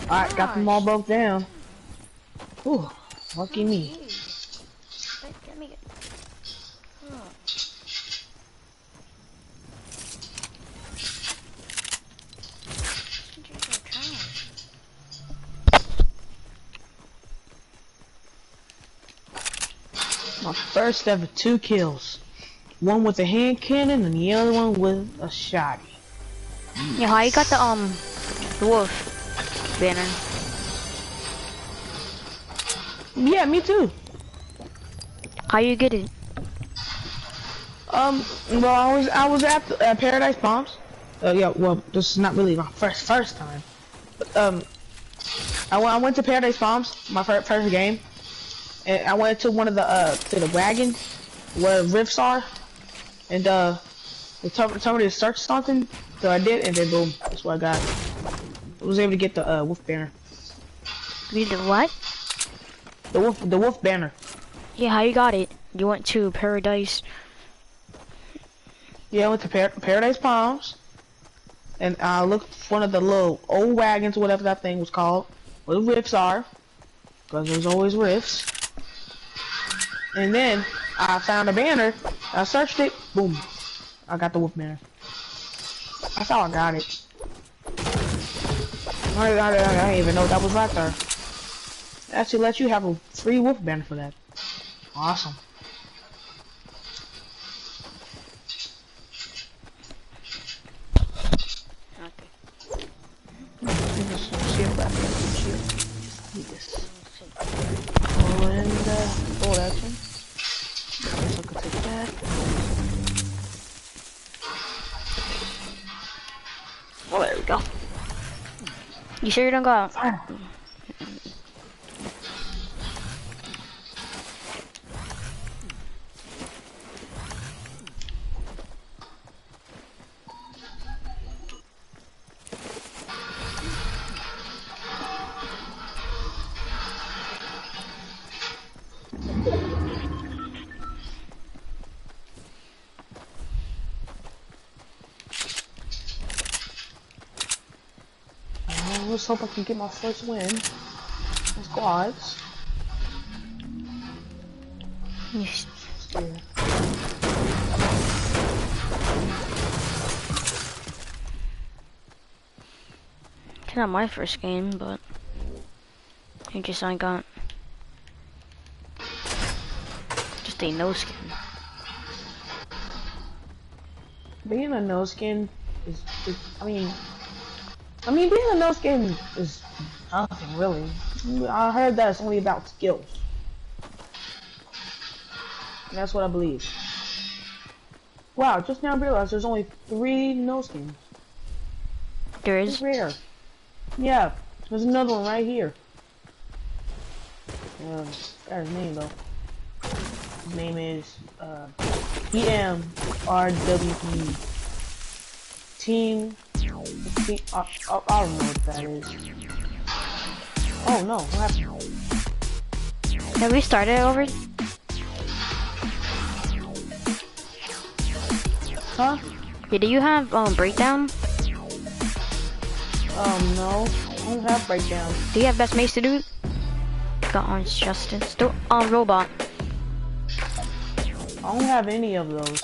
Alright, got them all broke down. Ooh, lucky me. Wait, let me get... Oh. My first ever 2 kills. One with a hand cannon and the other one with a shotty. Yeah, how you got the wolf banner? Yeah, me too. How you get it? Well, I was at Paradise Palms. Yeah, well, this is not really my first time. But, I went to Paradise Palms, my first game, and I went to one of the to the wagons where rifts are, and they told me to search something, so I did, and then boom, that's what I got. I was able to get the wolf banner. You did what? The wolf banner. Yeah, how you got it? You went to Paradise. Yeah, I went to Paradise Palms, and I looked for one of the little old wagons, whatever that thing was called, where the rifts are, because there's always rifts. And then I found a banner, I searched it, boom, I got the wolf banner. That's how I got it. I didn't even know that was right there. It actually lets you have a free wolf banner for that. Awesome. Hold action. Guess I could take that. Oh, there we go. You sure you don't go out? Let's hope I can get my first win. Squads. Yes. Yeah. It's not my first game, but I guess I got just a no skin. Being a no skin is I mean being a no skin is nothing really. I heard that it's only about skills. And that's what I believe. Wow, just now I realized there's only 3 no skins. There It's is? rare. Yeah, there's another one right here. Got his name though. His name is EMRWE. Team. I don't know what that is. Oh no, what happened? Have we started already? Huh? Yeah, do you have breakdown? No. I don't have breakdown. Do you have best mace to do? Got Orange Justice. Do robot. I don't have any of those.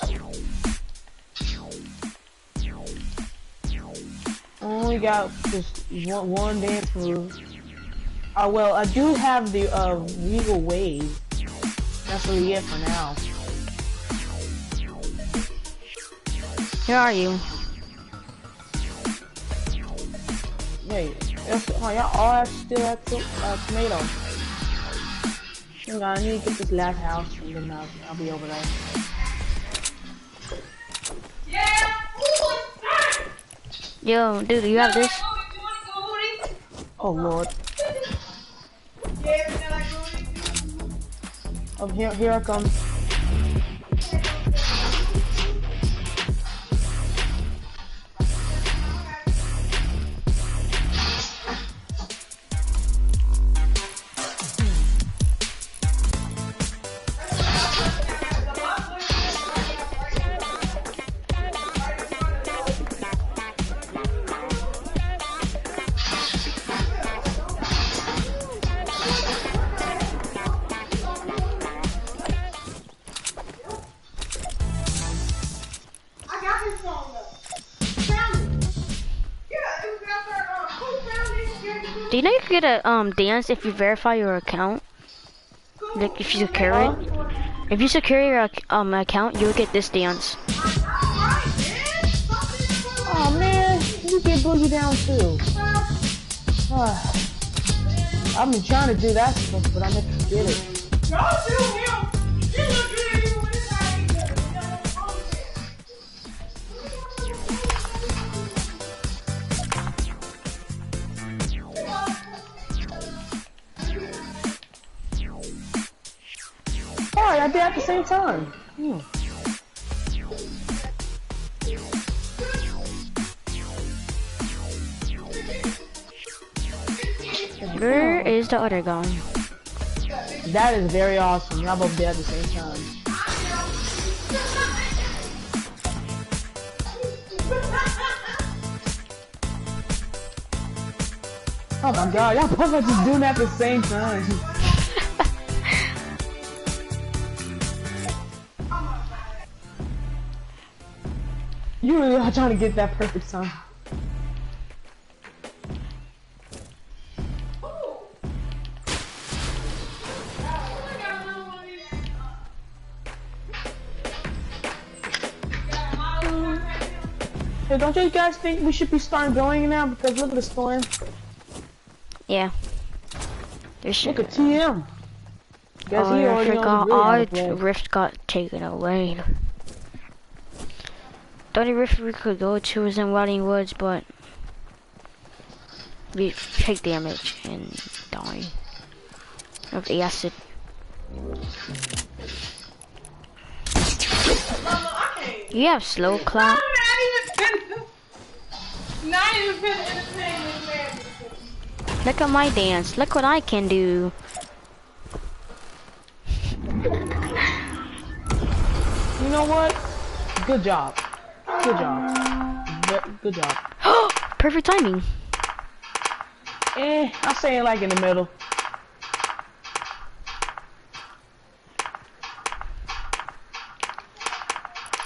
I only got just one dance move. Well, I do have the Regal Wave. That's really it for now. Where are you? Wait, y'all all still have tomato. Hang on, I need to get this last house and then I'll be over there. Yo, dude, do you have this? Oh lord. Oh, here I come. Do you know you can get a dance if you verify your account? Like if you secure it. If you secure your account, you'll get this dance. Oh man, you get boogie down too. I've been trying to do that stuff, but I never did it. Alright, I did at the same time. Where is the other guy? That is very awesome. Y'all both did at the same time. Oh my god, y'all both are just doing that at the same time. You really are trying to get that perfect time. Hey, don't you guys think we should be starting going now? Because look at the storm. Yeah. Look at TM. Guess he I already forgot. knows really All Rift got taken away. The only rift we could go to was in Rotting Woods, but we take damage and die of the acid. You have slow clap. Look at my dance. Look what I can do. You know what? Good job. Good job. Good job. Perfect timing. I'm saying like in the middle.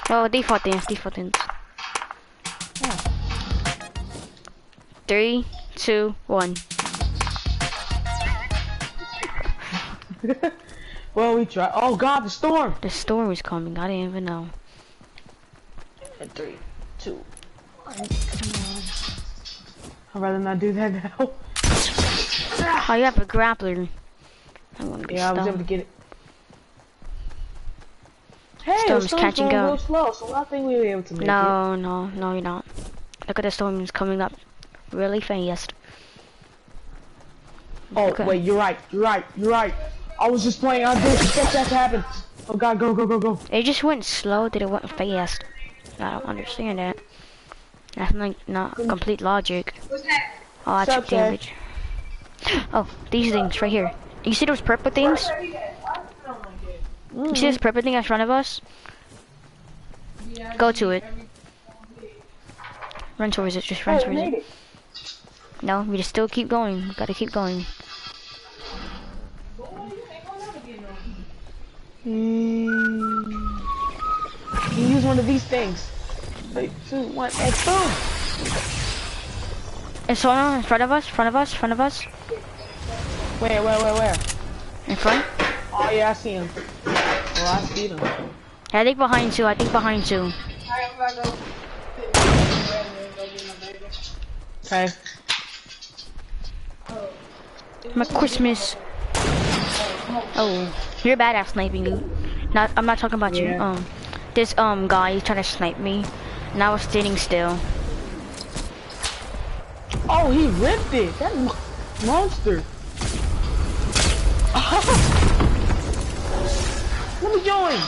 Oh, default dance, default dance. Yeah. 3, 2, 1. Well, we try. Oh God, the storm. The storm is coming. I didn't even know. 3, 2, 1. Come on. I'd rather not do that now. Oh, you have a grappler. I'm gonna be Yeah, I was stung. able to get it. Hey, Storm's the storm's catching going up. real slow, so I think we'll be able to make it. No, you're not. Look at the storm is coming up really fast. Oh, Okay. wait, you're right. I was just playing. I didn't expect that to happen. Oh God, go. It just went slow, that it went fast. I don't understand that. That's like not complete logic. Oh, I took damage. Oh, these things right here. You see those purple things? You see this purple thing in front of us? Go to it. Run towards it, just run towards it. No, we just still keep going. We gotta keep going. You use one of these things. 3, 2, 1, and boom! It's someone in front of us, Where? In front? Oh yeah, I see him. Oh, I see them. I think behind two. Okay. My Christmas. Oh, you're bad at sniping, dude. I'm not talking about you. This guy is trying to snipe me, and I was standing still. Oh, he ripped it. That monster. Let me join.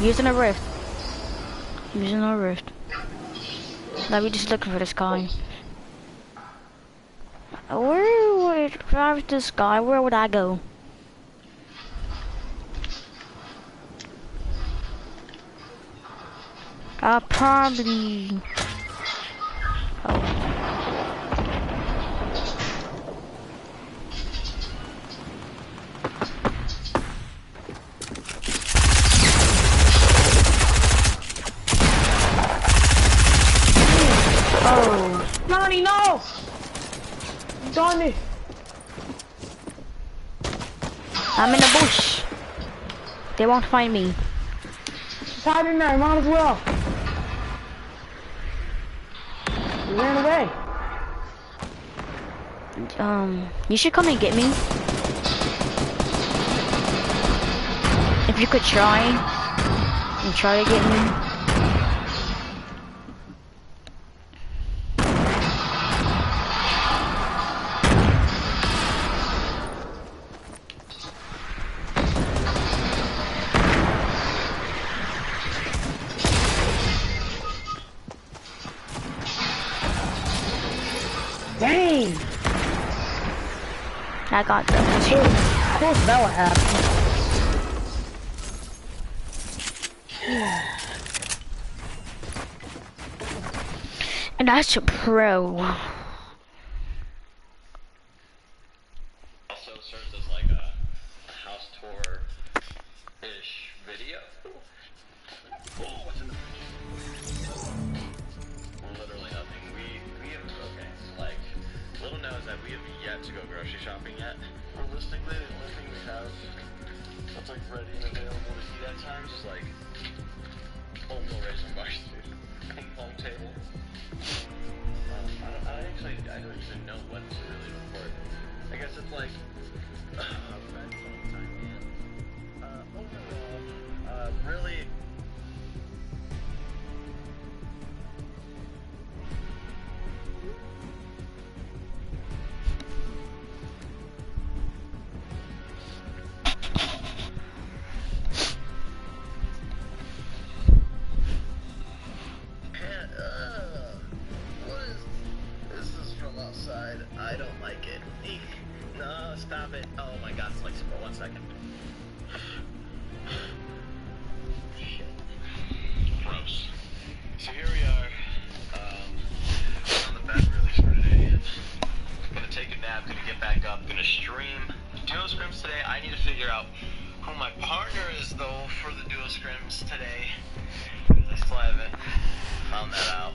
Using a rift. Now we just looking for this guy. Where would, if I was this guy, where would I go? Probably... Oh. Oh, Nani, no! It's on me. I'm in the bush. They won't find me. Just hide in there, might as well. He ran away. You should come and get me. If you could try to get me. Dang! I got them. Of course that would happen. And that's a pro. Also serves as like a house tour-ish video. Oh, what's in the fridge? Literally nothing. We have, okay, so like, little knows that we have yet to go grocery shopping yet. Realistically, the only thing we have that's like ready and available to eat at times is like oatmeal raisin bars, dude. Ping pong table. I don't even know what to really report. I guess it's like overall, really. I don't like it. Eek. No, stop it. Oh my god, it's like for 1 second. Shit. Gross. So here we are. On the bed really for today. Gonna take a nap, gonna get back up, gonna stream duo scrims today. I need to figure out who my partner is though for the duo scrims today. I still haven't found that out.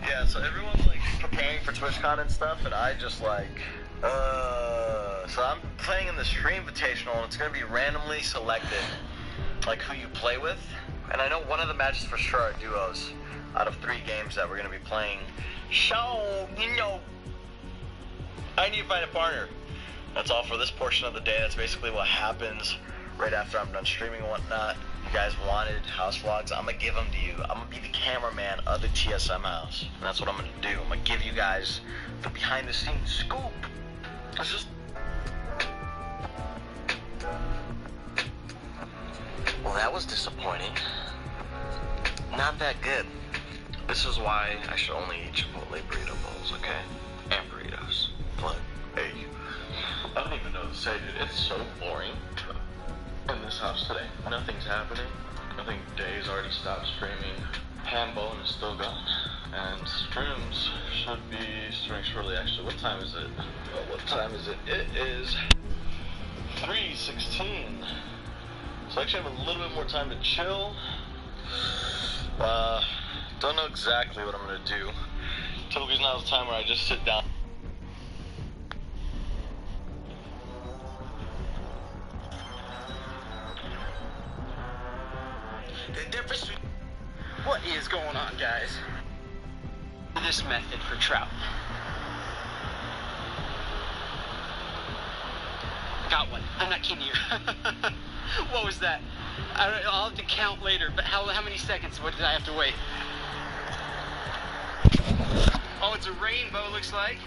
Yeah, so everyone's like preparing for TwitchCon and stuff, and I just like, so I'm playing in the Stream Invitational, and it's gonna be randomly selected, like who you play with. And I know one of the matches for sure are duos, out of 3 games that we're gonna be playing. So, you know, I need to find a partner. That's all for this portion of the day. That's basically what happens right after I'm done streaming and whatnot. You guys wanted house vlogs, I'm gonna give them to you. I'm gonna be the cameraman of the TSM house. And that's what I'm gonna do. I'm gonna give you guys the behind the scenes scoop. It's just... Well, that was disappointing. Not that good. This is why I should only eat Chipotle burrito bowls, okay? And burritos. But, hey, I don't even know what to say, dude. It's so boring in this house today. Nothing's happening. I think Day's already stopped streaming. Handbone is still gone. And streams should be starting shortly. Actually, what time is it? Well, what time is it? It is 3:16. So I actually have a little bit more time to chill. Don't know exactly what I'm gonna do. Typically now is the time where I just sit down. The difference. What is going on, guys? This method for trout. Got one. I'm not kidding you. What was that? I'll have to count later, but how many seconds? What did I have to wait? Oh, it's a rainbow, looks like.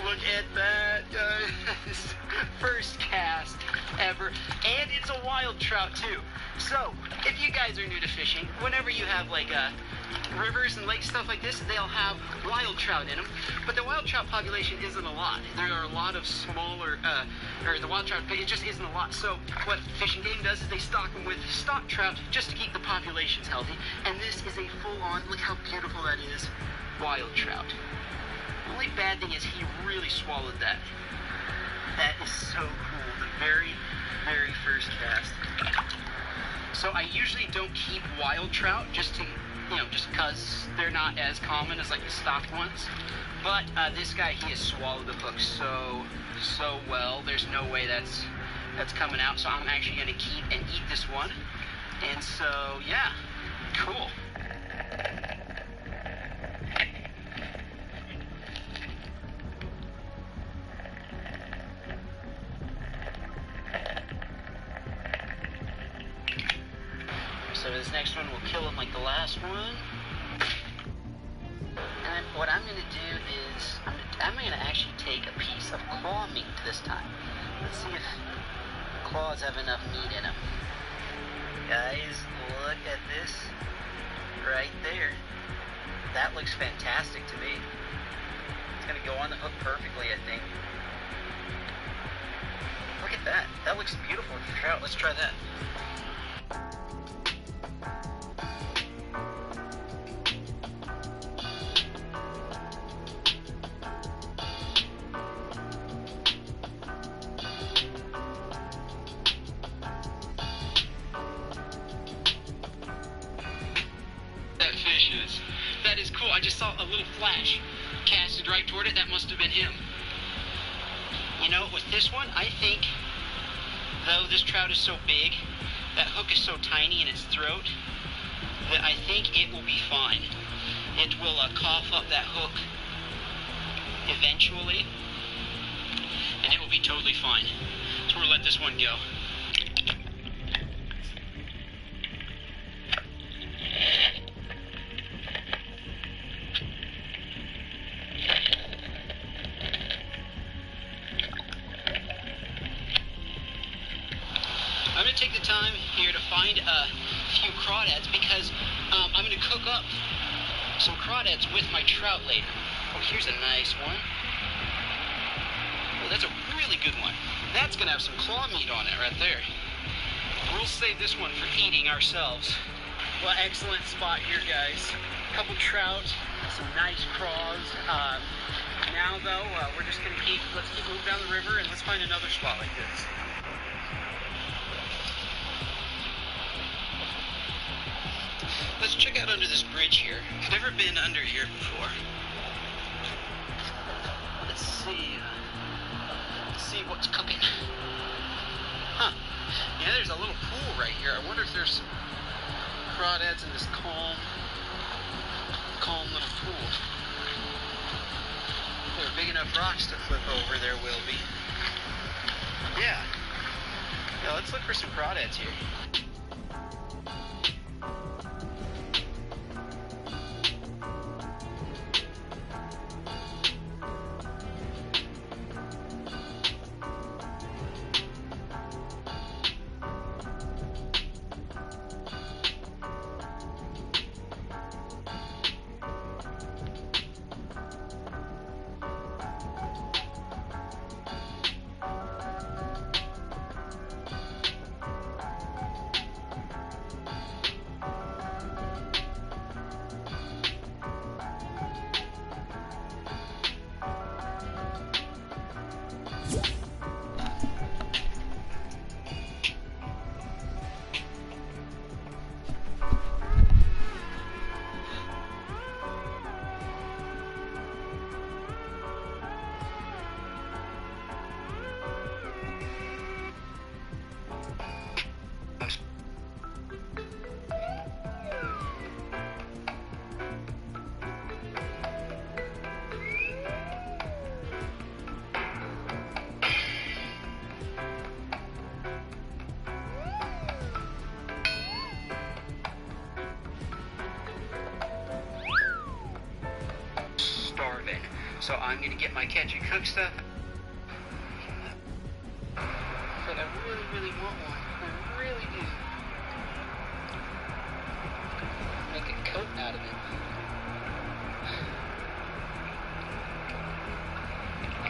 Look at that, guys. First cast ever. And it's a wild trout, too. So, if you guys are new to fishing, whenever you have, like, rivers and lakes, stuff like this, they'll have wild trout in them. But the wild trout population isn't a lot. There are a lot of smaller, or the wild trout, it just isn't a lot. So, what Fish and Game does is they stock them with stock trout just to keep the populations healthy. And this is a full-on, look how beautiful that is, wild trout. The only bad thing is he really swallowed that. That is so cool. The very, very first cast. So I usually don't keep wild trout just to you know, just because they're not as common as like the stocked ones. But this guy, he has swallowed the hook so well. There's no way that's coming out. So I'm actually gonna keep and eat this one. And so yeah, cool. So this next one will kill him like the last one. And what I'm going to do is, I'm going to actually take a piece of claw meat this time. Let's see if claws have enough meat in them. Guys, look at this right there. That looks fantastic to me. It's going to go on the hook perfectly, I think. Look at that. That looks beautiful for trout. Let's try that. That is cool. I just saw a little flash casted right toward it. That must have been him. You know, with this one, I think, though this trout is so big, that hook is so tiny in its throat, that I think it will be fine. It will cough up that hook eventually, and it will be totally fine. So we'll let this one go. I'm going to take the time here to find a few crawdads because I'm going to cook up some crawdads with my trout later. Oh, here's a nice one. Oh, that's a really good one. That's going to have some claw meat on it right there. We'll save this one for eating ourselves. Well, excellent spot here, guys. A couple trout, some nice craws. Now, though, we're just going to let's keep moving down the river and let's find another spot like this. Let's check out under this bridge here. I've never been under here before. Let's see what's cooking. Huh. Yeah, there's a little pool right here. I wonder if there's some crawdads in this calm little pool. There are big enough rocks to flip over, there will be. Yeah. Yeah, let's look for some crawdads here. So I'm going to get my catch and cook stuff. But I really, really want one. I really do. Make a coat out of it.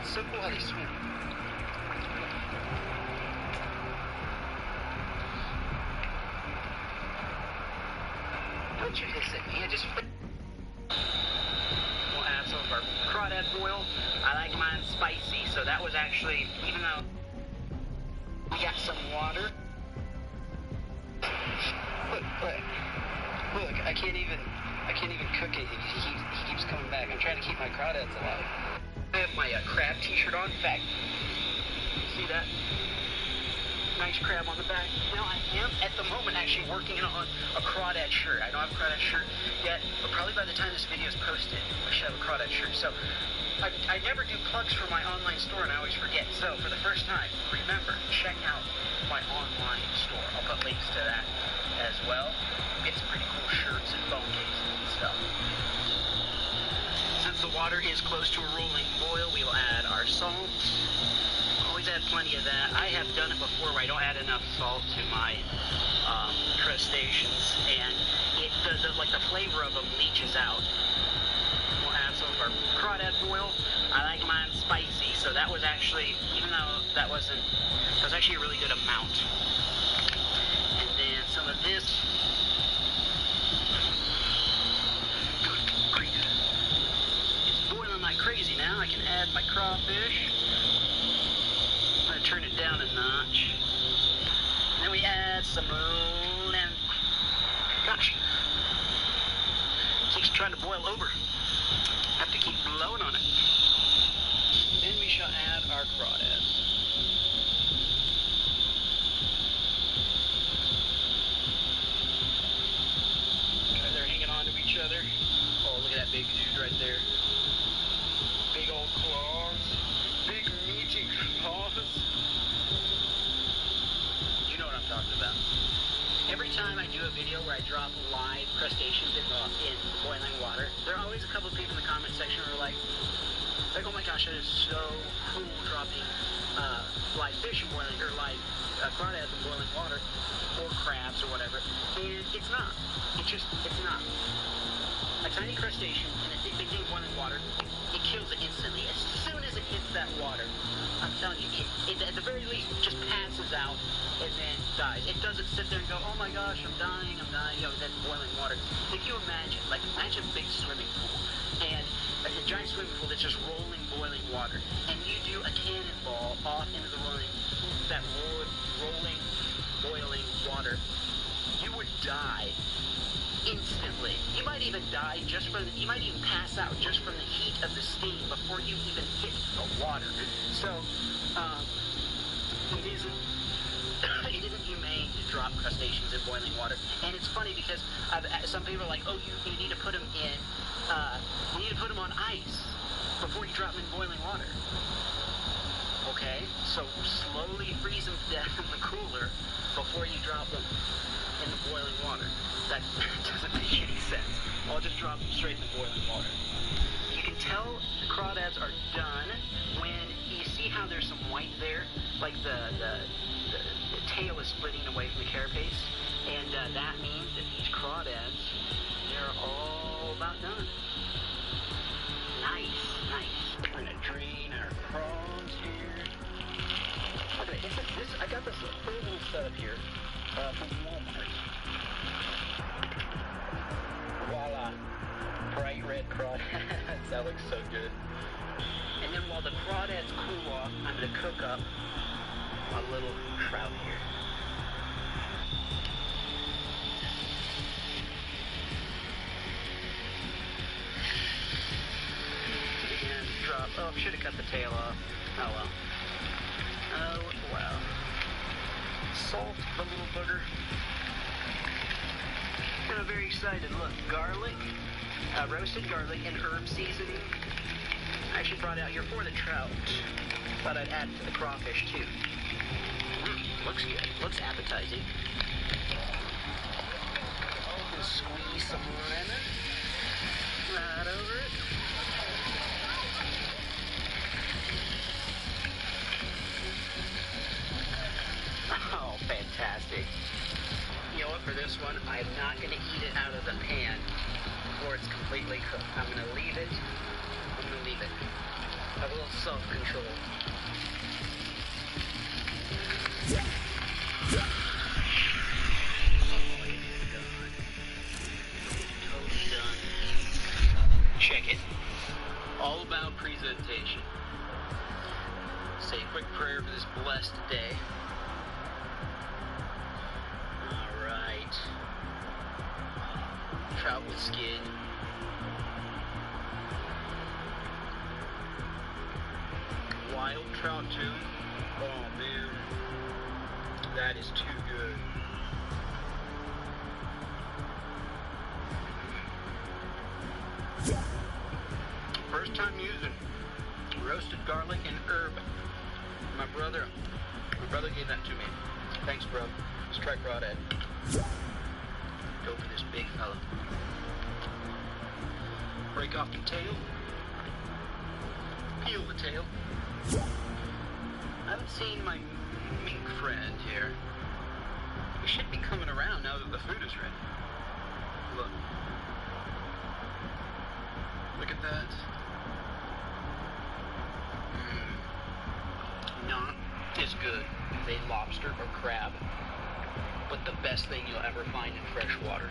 It's so cool how they swim. Don't you hiss at me, I just... We'll add some of our crawdad boil. I like mine spicy, so that was actually, even though we got some water. Look, Look, I can't even cook it. He keeps coming back. I'm trying to keep my crawdads alive. I have my crab t-shirt on. In fact, see that? Nice crab on the back. Now I am, at the moment, actually working on a crawdad shirt. I don't have a crawdad shirt yet, but probably by the time this video is posted, I should have a crawdad shirt. So, I never do plugs for my online store, and I always forget. So, for the first time, remember, check out my online store. I'll put links to that as well. Get some pretty cool shirts and phone cases and stuff. Since the water is close to a rolling boil, we will add our salt. Always add plenty of that. I have done it before where I don't add enough salt to my crustaceans, and the flavor of them leaches out. We'll add some of our crawdad boil. I like mine spicy, so that was actually, even though that was actually a really good amount. And then some of this. Good grief. It's boiling like crazy now. I can add my crawfish. I'm going to turn it down a notch. And then we add some moon and... Gosh. Keeps trying to boil over. Have to keep blowing on it. Then we shall add our crawdads. Okay, they're hanging on to each other. Oh, look at that big dude right there. Big old claws. Big meaty claws. You know what I'm talking about. Every time I do a video where I drop live crustaceans in boiling water, there are always a couple of people in the comment section who are like, oh my gosh, that is so cool dropping live fish in boiling, or live crawdads in boiling water, or crabs or whatever. And it's not. It's not. A tiny crustacean in a big thing of boiling water, it kills it instantly. As soon as it hits that water, I'm telling you, it at the very least just passes out and then dies. It doesn't sit there and go, oh my gosh, I'm dying, you know, that's boiling water. If you imagine a big swimming pool, and a giant swimming pool that's just rolling, boiling water, and you do a cannonball off into the rolling, boiling water, you would die instantly. You might even die you might even pass out just from the heat of the steam before you even hit the water. So, it isn't humane to drop crustaceans in boiling water. And it's funny because some people are like, oh, you need to put them on ice before you drop them in boiling water. Okay, so slowly freeze them to death in the cooler before you drop them in the boiling water. That doesn't make any sense. I'll just drop them straight in the boiling water. You can tell the crawdads are done when you see how there's some white there, like the tail is splitting away from the carapace, and that means that these crawdads, they're all about done. Nice, nice. We're gonna drain our prawns here. Okay, I got this little setup here from Walmart. Voila, bright red crawdads. That looks so good. And then while the crawdads cool off, I'm gonna cook up a little trout here. And drop. Oh, should have cut the tail off. Oh well. Oh well. Salt the little booger. And I'm very excited. Look, garlic, roasted garlic and herb seasoning. I actually brought it out here for the trout. Thought I'd add it to the crawfish too. Looks good. Looks appetizing. Squeeze some lemon right over it. Oh, fantastic. You know what, for this one, I'm not going to eat it out of the pan before it's completely cooked. I'm going to leave it. Have a little self-control. Totally done. Check it. All about presentation. Say a quick prayer for this blessed day. trout with skin. Wild trout too. Oh man, that is too good. First time using roasted garlic and herb. My brother gave that to me. Thanks, bro. Let's try crawdad. Go for this big fella. Break off the tail. Peel the tail. I haven't seen my mink friend here. He should be coming around now that the food is ready. Look. Look at that. Not as good as a lobster or crab, but the best thing you'll ever find in fresh water.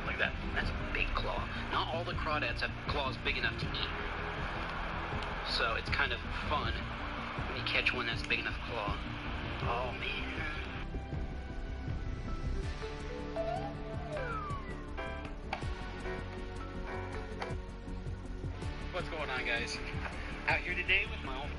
Like that. That's a big claw. Not all the crawdads have claws big enough to eat. So it's kind of fun when you catch one that's big enough claw. Oh man. What's going on, guys? Out here today with my own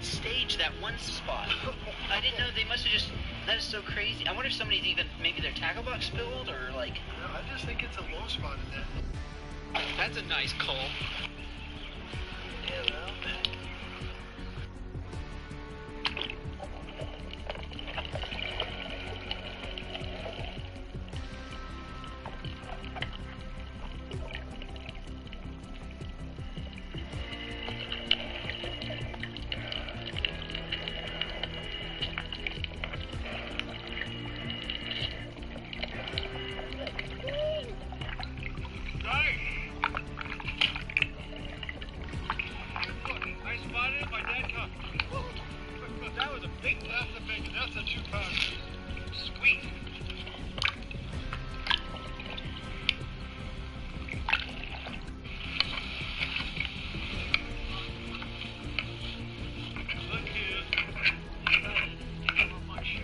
stage that one spot. I didn't know they must have just. That is so crazy. I wonder if somebody's even maybe their tackle box spilled or like. No, I just think it's a low spot in there. That's a nice call. Yeah, well. That's a 2-pound. Sweet. Look here. I'm on my shore.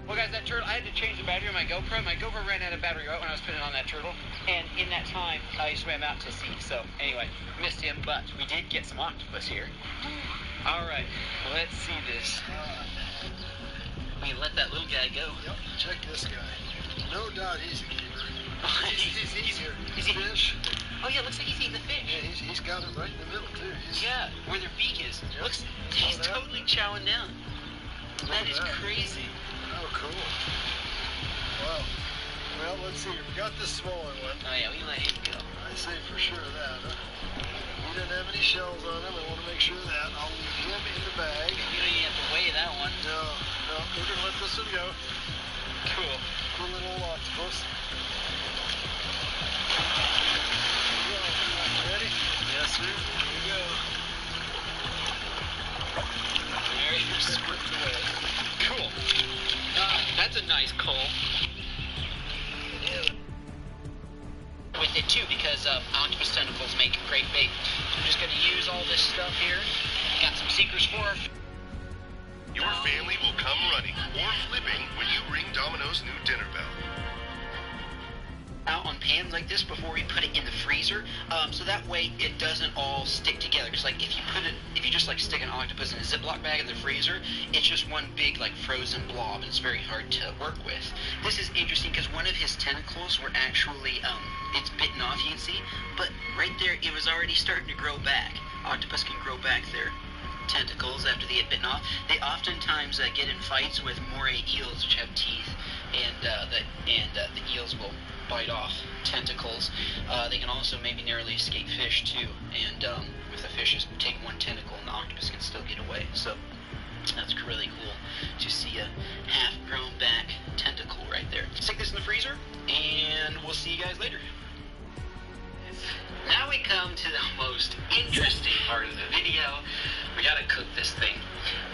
Well, guys, that turtle, I had to change the battery on my GoPro. My GoPro ran out of battery right when I was putting it on that turtle. And in that time, I swam out to sea. So, anyway, missed him, but we did get some octopus here. All right, let's see this. We can let that little guy go. Yep, check this guy. No doubt he's a keeper. He's eating fish. Oh yeah, looks like he's eating the fish. Yeah, he's got it right in the middle too. Yeah, where their beak is. Yep. Looks, he's totally chowing down. That is crazy. Oh, cool. Wow. Well, let's see. We got this smaller one. Oh yeah, we can let him go. I say for sure that. He didn't have any shells on him. I want to make sure of that. I'll leave him in the bag. You don't even have to weigh that one. No, we're gonna let this one go. Cool. Cool little octopus. Ready? Yes, sir. Here we go. There he is. Squirt away. Cool. That's a nice call. With it too, because octopus tentacles make great bait. So I'm just going to use all this stuff here. Got some Seekers for her. Your family will come running or flipping when you ring Domino's new dinner bell. out on pans like this before we put it in the freezer, so that way it doesn't all stick together. Because like if you just like stick an octopus in a Ziploc bag in the freezer, it's just one big like frozen blob, and it's very hard to work with. This is interesting because one of his tentacles were actually it's bitten off, you can see, but right there it was already starting to grow back. Octopus can grow back their tentacles after they get bitten off. They oftentimes get in fights with moray eels, which have teeth, and the eels will bite off tentacles. They can also maybe narrowly escape fish too, and if the fish is take one tentacle, and the octopus can still get away. So that's really cool to see a half-grown back tentacle right there. Stick this in the freezer, and we'll see you guys later. Now we come to the most interesting part of the video. We gotta cook this thing.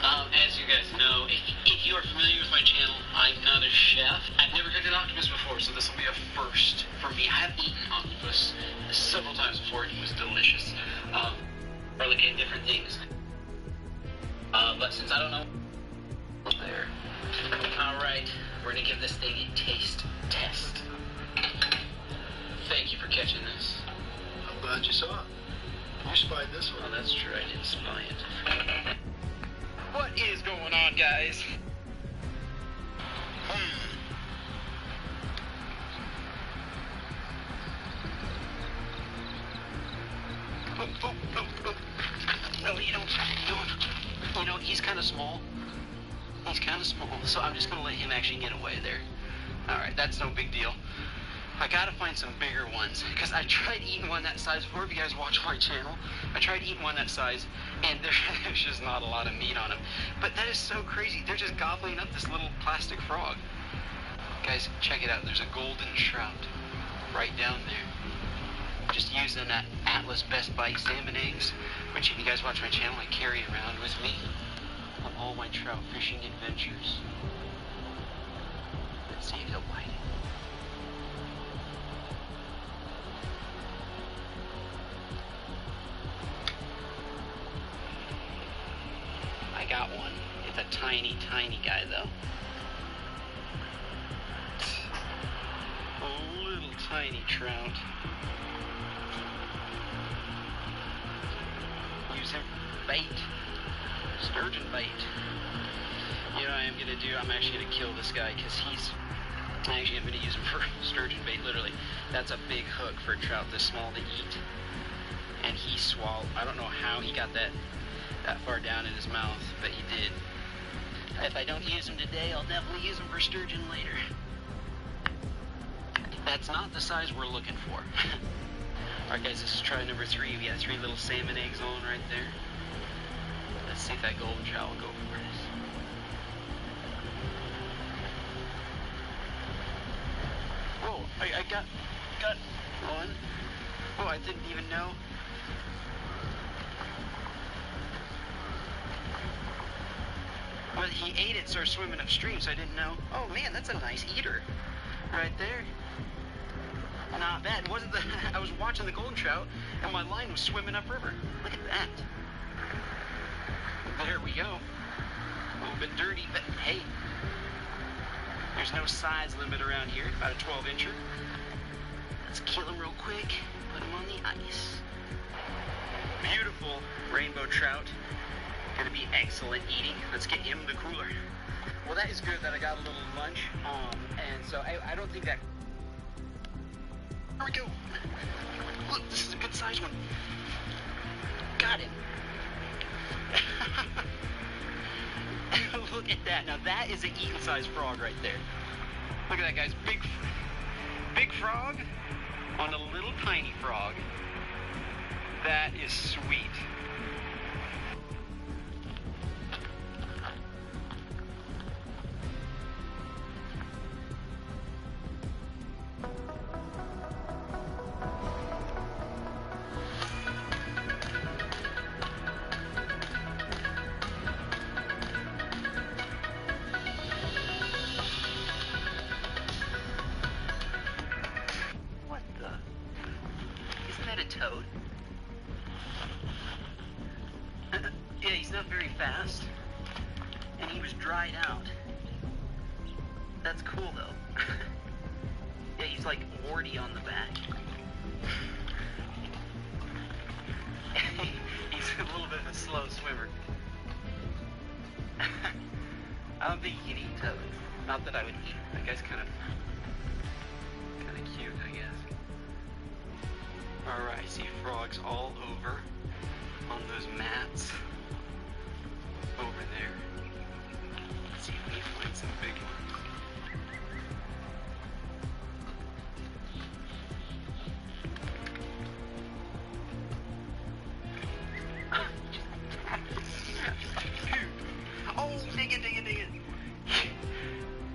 As you guys know, if you are familiar with my channel, I'm not a chef. I've never cooked an octopus before, so this will be a first for me. I have eaten octopus several times before, and it was delicious. We're looking at different things. But since I don't know there. Alright, we're gonna give this thing a taste test. Thank you for catching this. I'm glad you saw it. You spied this one. Oh, that's true, I didn't spy it. What is going on, guys? Oh, you know, he's kind of small. He's kind of small, so I'm just gonna let him actually get away there. Alright, that's no big deal. I gotta find some bigger ones, because I tried eating one that size before. If you guys watch my channel, I tried eating one that size, and there's just not a lot of meat on them. But that is so crazy. They're just gobbling up this little plastic frog. Guys, check it out. There's a golden trout right down there. Just using that Atlas Best Bite salmon eggs, which if you guys watch my channel, I carry around with me on all my trout fishing adventures. Let's see if he'll bite it. Got one. It's a tiny, tiny guy, though. A little tiny trout. Use him for bait. Sturgeon bait. You know what I'm gonna do? I'm actually gonna kill this guy because I'm gonna use him for sturgeon bait, literally. That's a big hook for a trout this small to eat. And he swallowed. I don't know how he got that far down in his mouth, but he did. If I don't use him today, I'll definitely use him for sturgeon later. That's not the size we're looking for. Alright guys, this is try number 3. We got 3 little salmon eggs on right there. Let's see if that golden trout will go for this. Whoa, I got one. Oh, I didn't even know. Well, he ate it, started swimming upstream, so I didn't know. Oh man, that's a nice eater, right there. Not bad. It wasn't the? I was watching the golden trout, and my line was swimming upriver. Look at that. There we go. A little bit dirty, but hey, there's no size limit around here. About a 12-incher. Let's kill him real quick. Put him on the ice. Beautiful rainbow trout. Gonna be excellent eating. Let's get him in the cooler. Well, that is good that I got a little lunch, and so I don't think that. There we go. Look, this is a good sized one. Got him. Look at that. Now that is an eating sized frog right there. Look at that, guys. Big frog on a little tiny frog. That is sweet. Toad. Yeah, he's not very fast, and he was dried out. That's cool though. Yeah, he's like warty on the back. He's a little bit of a slow swimmer. I don't think he can eat toads. Not that I would eat. That guy's kind of cute, I guess. Alright, I see frogs all over on those mats over there. Let's see if we can find some big ones. Oh, dig it.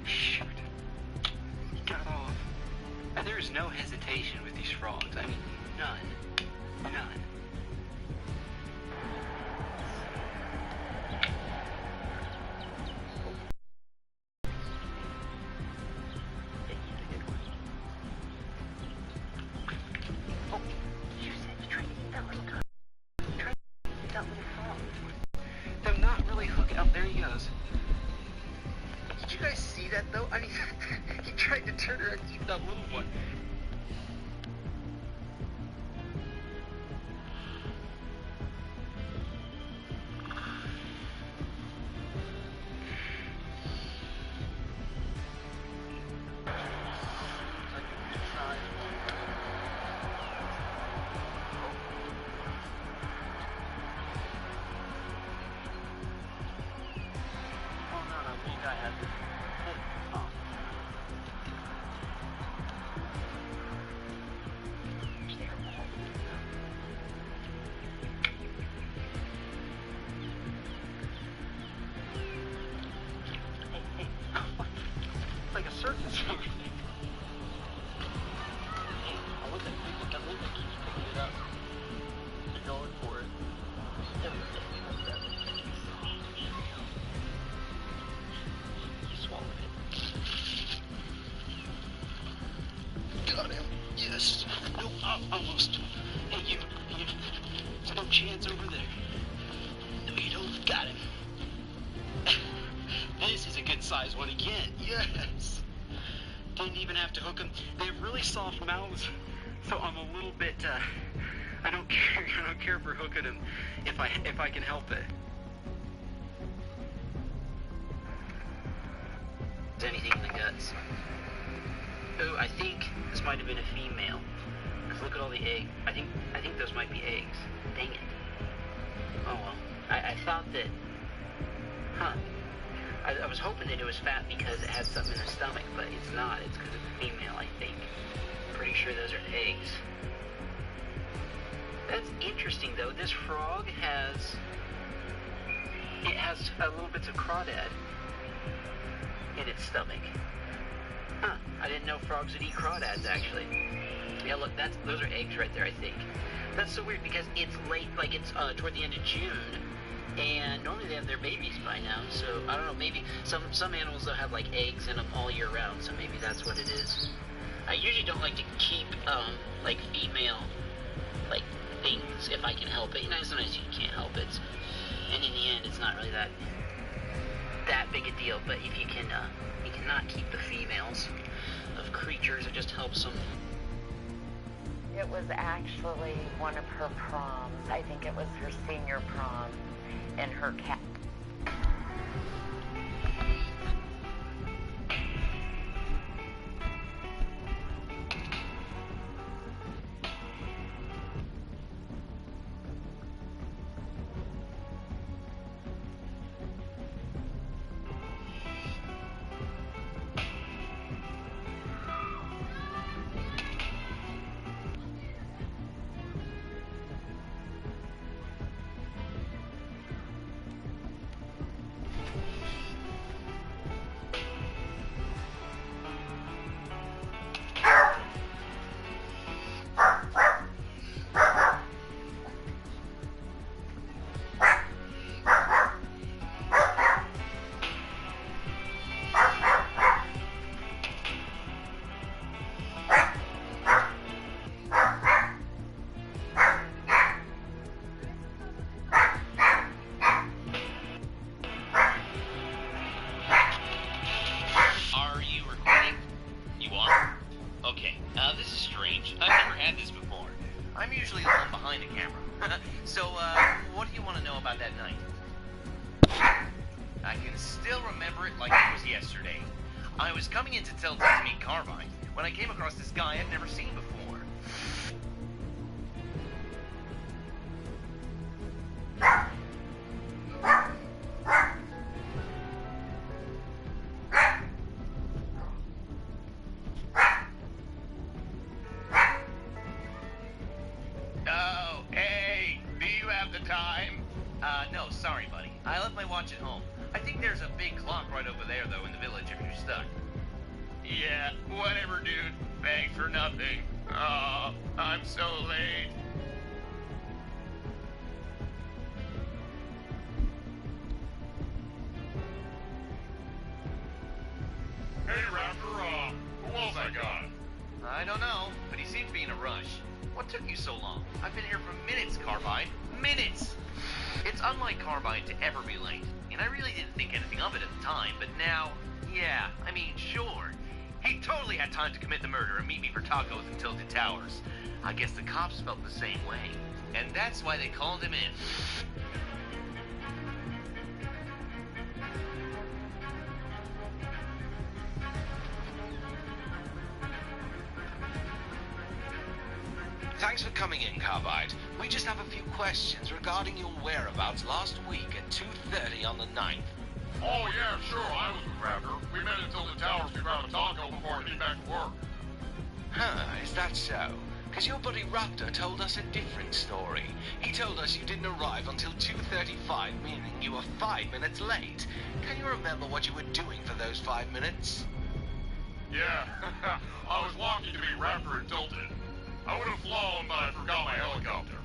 Shoot. He got off. And there's no hesitation with these frogs. I mean, none. Oh, you said you tried to eat that little guy. Try to eat that little frog. They're not really hooking up. There he goes. Did you guys see that though? I mean, he tried to turn around and eat that little one. Like a circus or something. I look at people come in, they keep picking it up. They're going for it. He swallowed it. Got him. Yes. No, almost. Hey, you. There's no chance over there. No, you don't. Got him. This is a good size one again. Yes. Didn't even have to hook them. They have really soft mouths, so I'm a little bit. I don't care for hooking them if I can help it. Is anything in the guts? Oh, I think this might have been a female. Cause look at all the eggs. I think those might be eggs. Dang it. Oh well. I thought that. Huh. I was hoping that it was fat because it had something in the stomach, but it's not. It's because it's a female, I think. Pretty sure those are eggs. That's interesting, though. This frog has a little bits of crawdad in its stomach. Huh. I didn't know frogs would eat crawdads, actually. Yeah, look, those are eggs right there, I think. That's so weird because it's late, like it's toward the end of June. And normally they have their babies by now, so I don't know, maybe some animals though have like eggs in them all year round, so maybe that's what it is. I usually don't like to keep like female like things if I can help it. You know, sometimes you can't help it, and in the end it's not really that big a deal. But if you cannot keep the females of creatures, it just helps them. It was actually one of her proms. I think it was her senior prom. And her cat. I'm usually the one behind the camera. So, what do you want to know about that night? I can still remember it like it was yesterday. I was coming in to tell to meet Carbine when I came across this guy I've never seen before. Oh, hey, do you have the time? No, sorry, buddy. I left my watch at home. I think there's a big clock right over there, though, in the village if you're stuck. Yeah, whatever, dude. Thanks for nothing. Oh, I'm so late. Hey, Raptor, who was that guy? I don't know, but he seemed to be in a rush. What took you so long? I've been here for minutes, Carbine. Minutes! It's unlike Carbine to ever be late, and I really didn't think anything of it at the time, but now, yeah, I mean, sure. He totally had time to commit the murder and meet me for tacos in Tilted Towers. I guess the cops felt the same way, and that's why they called him in. Thanks for coming in, Carbide. We just have a few questions regarding your whereabouts last week at 2:30 on the 9th. Oh, yeah, sure, I was with Raptor. We met until the towers to grab a taco before I head back to work. Huh, is that so? Because your buddy Raptor told us a different story. He told us you didn't arrive until 2:35, meaning you were 5 minutes late. Can you remember what you were doing for those 5 minutes? Yeah, I was walking to meet Raptor and Tilted. I would have flown, but I forgot my helicopter.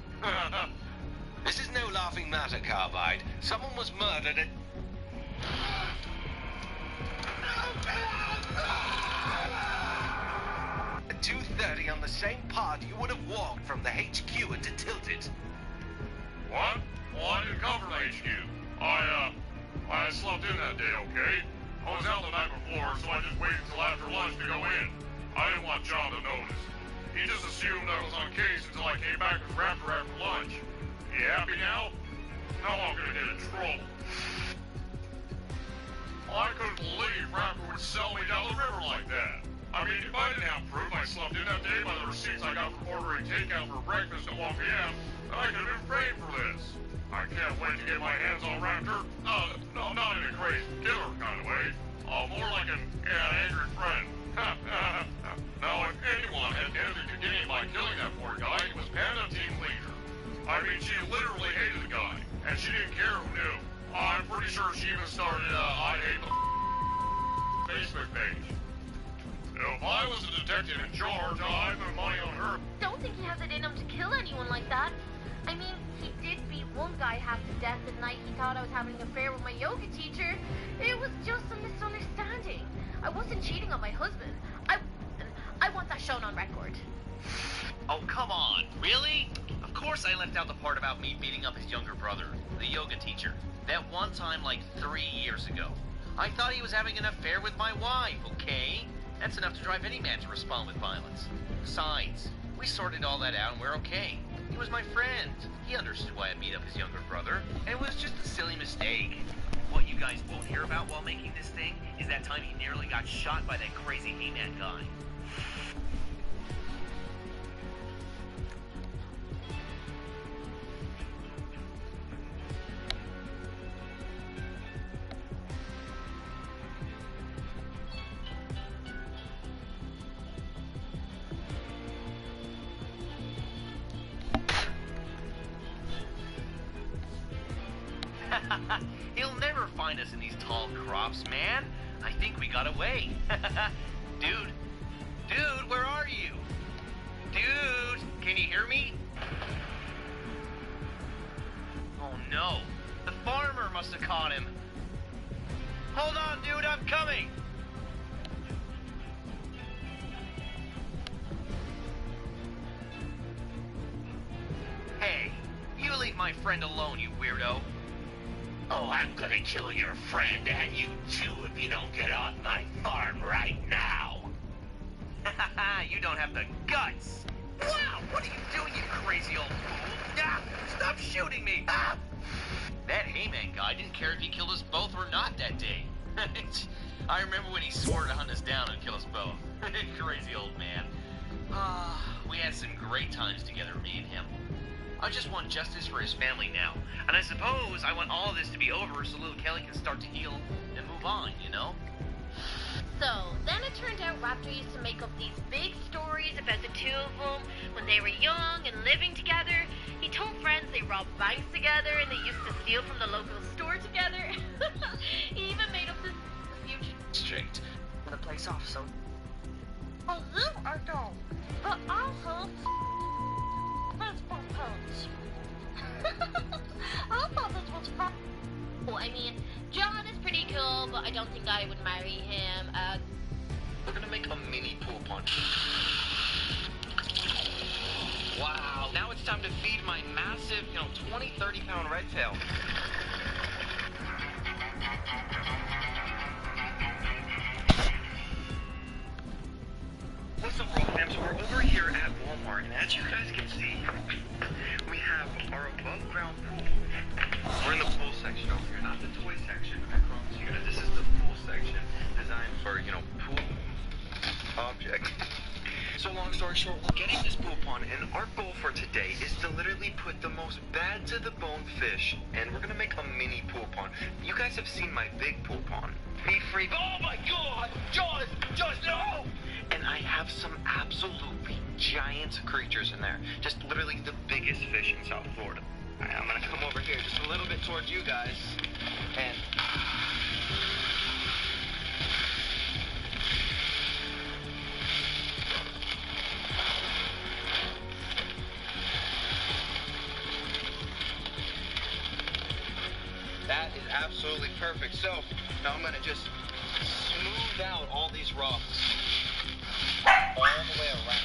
This is no laughing matter, Carbide. Someone was murdered at... At 2:30 on the same path you would have walked from the HQ into Tilted. What? Well, I didn't come from HQ. I slept in that day, okay? I was out the night before, so I just waited until after lunch to go in. I didn't want John to notice. He just assumed I was on case until I came back with Raptor after lunch. You happy now? Now I'm gonna get in trouble. I couldn't believe Raptor would sell me down the river like that. I mean, if I didn't have proof I slept in that day by the receipts I got from ordering takeout for breakfast at 1 p.m., I could have been framed for this. I can't wait to get my hands on Raptor. No, not in a crazy killer kind of way. More like an angry friend. Now, if anyone had anything to gain by killing that poor guy, it was Panda Team Leader. I mean, she literally hated the guy, and she didn't care who knew. I'm pretty sure she even started I Hate the Facebook page. If I was the detective in charge, I'd put money on her. Don't think he has it in him to kill anyone like that. I mean, he did beat one guy half to death the night he thought I was having an affair with my yoga teacher. It was just a misunderstanding. I wasn't cheating on my husband. I want that shown on record. Oh, come on. Really? Of course I left out the part about me beating up his younger brother, the yoga teacher. That one time like 3 years ago. I thought he was having an affair with my wife, okay? That's enough to drive any man to respond with violence. Besides, we sorted all that out and we're okay. He was my friend. He understood why I beat up his younger brother, and it was just a silly mistake. What you guys won't hear about while making this thing is that time he nearly got shot by that crazy He-Man guy. He'll never find us in these tall crops, man. I think we got away. Dude, where are you? Dude, can you hear me? Oh no, the farmer must have caught him. Hold on, dude, I'm coming. Hey, you leave my friend alone, you weirdo. Oh, I'm gonna kill your friend and you too if you don't get off my farm right now. You don't have the guts. Wow, what are you doing, you crazy I remember when he swore to hunt us down and kill us both. Crazy old man. We had some great times together, me and him. I just want justice for his family now. And I suppose I want all of this to be over so little Kelly can start to heal and move on, you know? So, then it turned out Raptor used to make up these big stories about the two of them when they were young and living together. He told friends they robbed banks together and they used to steal from the local store together. He even made up this future Straight. The place off, so. Oh, you are dumb. But also, Facebook posts. I thought this was fun. Well, I mean, John is pretty cool, but I don't think I would marry him. We're gonna make a mini pool pond. Wow, now it's time to feed my massive, 20, 30-pound red tail. What's up, Roll Fam? So we're over here at Walmart, and as you guys can see, we have our above-ground pool. We're in the pool section over here, not the toy section. I promise you guys, this is the pool section designed for, pool objects. So long story short, we're getting this pool pond, and our goal for today is to literally put the most bad-to-the-bone fish, and we're gonna make a mini pool pond. You guys have seen my big pool pond. Be free. Oh my God! Jaws, no! And I have some absolutely giant creatures in there. Just literally the biggest fish in South Florida. Alright, I'm gonna come over here just a little bit towards you guys, and that is absolutely perfect. So now I'm gonna just smooth out all these rocks all the way around.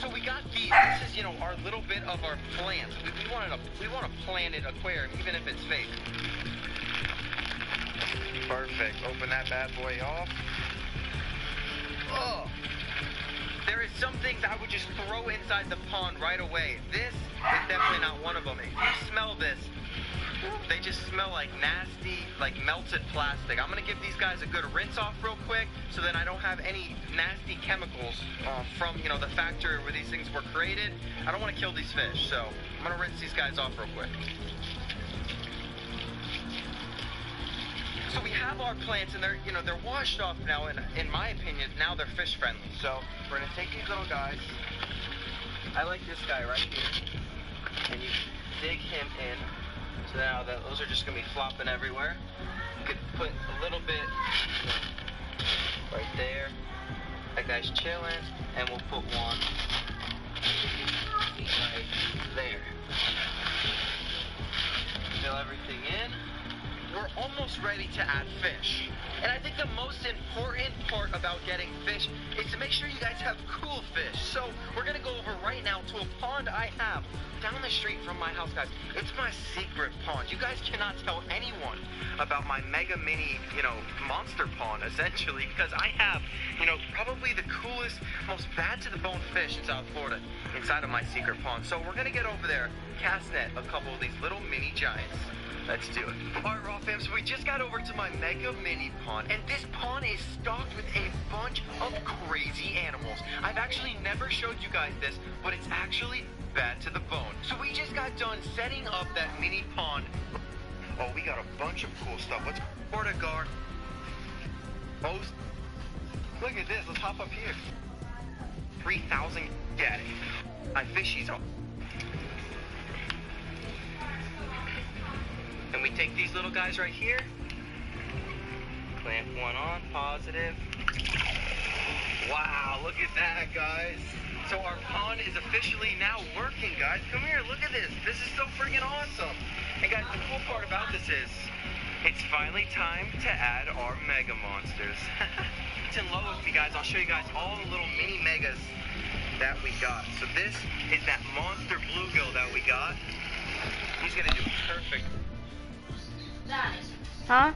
So we got these. This is, our little bit of our plants. We want a planted aquarium, even if it's fake. Perfect. Open that bad boy off. Oh. There is some things I would just throw inside the pond right away. This is definitely not one of them. If you smell this, they just smell like nasty, like melted plastic. I'm gonna give these guys a good rinse off real quick so that I don't have any nasty chemicals from, the factory where these things were created. I don't want to kill these fish, so I'm gonna rinse these guys off real quick. So we have our plants, and they're washed off now, and in my opinion, now they're fish friendly. So we're gonna take these little guys. I like this guy right here, and you dig him in. So now those are just gonna be flopping everywhere. You could put a little bit right there. That guy's chilling, and we'll put one right there. Fill everything in. We're almost ready to add fish. And I think the most important part about getting fish is to make sure you guys have cool fish. So we're gonna go over right now to a pond I have down the street from my house, guys. It's my secret pond. You guys cannot tell anyone about my mega mini, monster pond, essentially, because I have, probably the coolest, most bad-to-the-bone fish in South Florida inside of my secret pond. So we're gonna get over there, cast net a couple of these little mini giants. Let's do it. Alright, Raw fam, so we just got over to my mega mini pond, and this pond is stocked with a bunch of crazy animals. I've actually never showed you guys this, but it's actually bad to the bone. So we just got done setting up that mini pond. Oh, we got a bunch of cool stuff. Let's Florida Gar. Oh, look at this. Let's hop up here. 3,000 get it. My fishies up. And we take these little guys right here, clamp one on, positive. Wow, look at that, guys. So our pond is officially now working, guys. Come here, look at this. This is so freaking awesome. And guys, the cool part about this is, it's finally time to add our mega monsters. It's in low with me, guys. I'll show you guys all the little mini megas that we got. So this is that monster bluegill that we got. He's gonna do perfect. Huh?